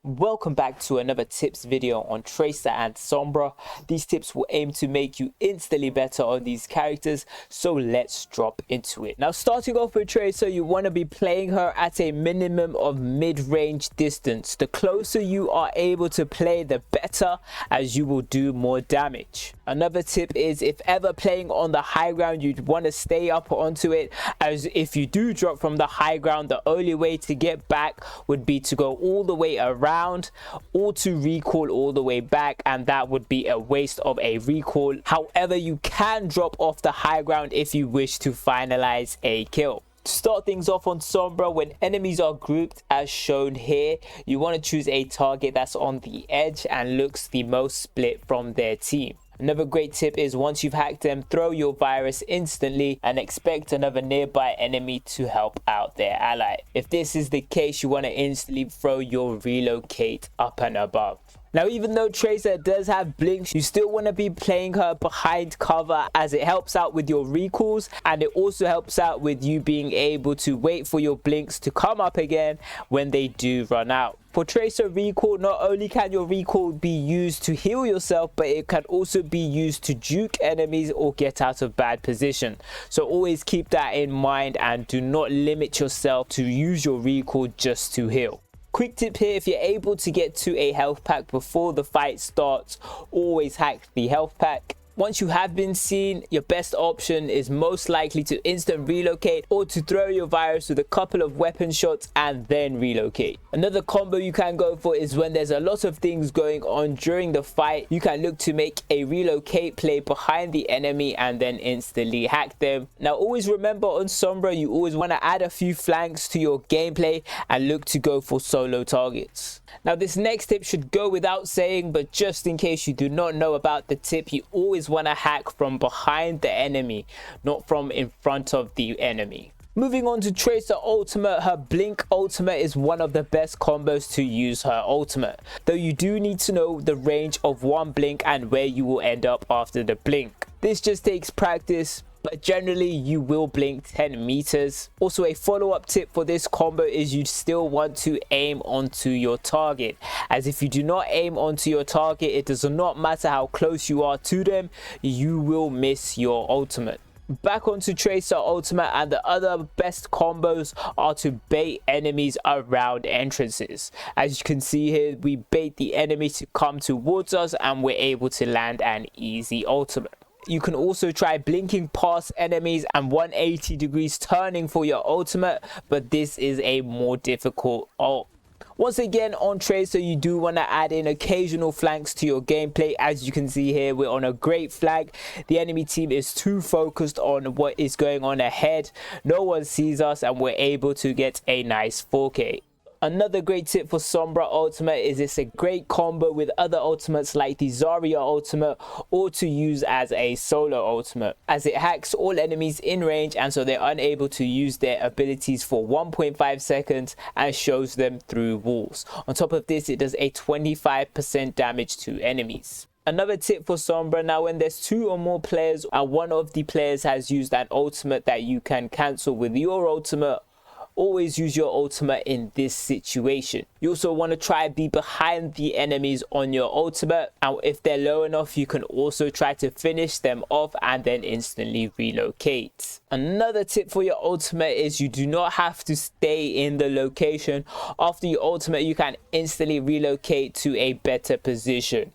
Welcome back to another tips video on Tracer and Sombra. These tips will aim to make you instantly better on these characters, so let's drop into it. Now, starting off with Tracer, you want to be playing her at a minimum of mid-range distance. The closer you are able to play, the better, as you will do more damage. Another tip is, if ever playing on the high ground, you'd want to stay up onto it, as if you do drop from the high ground, the only way to get back would be to go all the way around or to recall all the way back, and that would be a waste of a recall. However, you can drop off the high ground if you wish to finalize a kill. To start things off on Sombra, when enemies are grouped as shown here, you want to choose a target that's on the edge and looks the most split from their team. Another great tip is, once you've hacked them, throw your virus instantly and expect another nearby enemy to help out their ally. If this is the case, you want to instantly throw your relocate up and above. Now, even though Tracer does have blinks, you still want to be playing her behind cover, as it helps out with your recalls, and it also helps out with you being able to wait for your blinks to come up again when they do run out. For Tracer recall, not only can your recall be used to heal yourself, but it can also be used to juke enemies or get out of bad position. So always keep that in mind and do not limit yourself to use your recall just to heal. Quick tip here: if you're able to get to a health pack before the fight starts, always hack the health pack. Once you have been seen, your best option is most likely to instant relocate or to throw your virus with a couple of weapon shots and then relocate. Another combo you can go for is, when there's a lot of things going on during the fight, you can look to make a relocate play behind the enemy and then instantly hack them. Now, always remember, on Sombra, you always want to add a few flanks to your gameplay and look to go for solo targets. Now, this next tip should go without saying, but just in case you do not know about the tip, you always want to hack from behind the enemy, not from in front of the enemy. Moving on to Tracer ultimate, her blink ultimate is one of the best combos to use her ultimate, though you do need to know the range of one blink and where you will end up after the blink. This just takes practice, but generally you will blink 10 meters. Also, a follow-up tip for this combo is, you still want to aim onto your target, as if you do not aim onto your target, it does not matter how close you are to them, you will miss your ultimate. Back onto Tracer ultimate, and the other best combos are to bait enemies around entrances. As you can see here, we bait the enemy to come towards us and we're able to land an easy ultimate. You can also try blinking past enemies and 180 degrees turning for your ultimate, but this is a more difficult ult. Once again, on Tracer, you do want to add in occasional flanks to your gameplay. As you can see here, we're on a great flank. The enemy team is too focused on what is going on ahead. No one sees us and we're able to get a nice 4K. Another great tip for Sombra ultimate is, it's a great combo with other ultimates like the Zarya ultimate, or to use as a solo ultimate, as it hacks all enemies in range and so they're unable to use their abilities for 1.5 seconds and shows them through walls. On top of this, it does a 25% damage to enemies. Another tip for Sombra: now, when there's 2 or more players and one of the players has used an ultimate that you can cancel with your ultimate, always use your ultimate in this situation. You also want to try be behind the enemies on your ultimate, and if they're low enough, you can also try to finish them off and then instantly relocate. Another tip for your ultimate is, you do not have to stay in the location. After your ultimate, you can instantly relocate to a better position.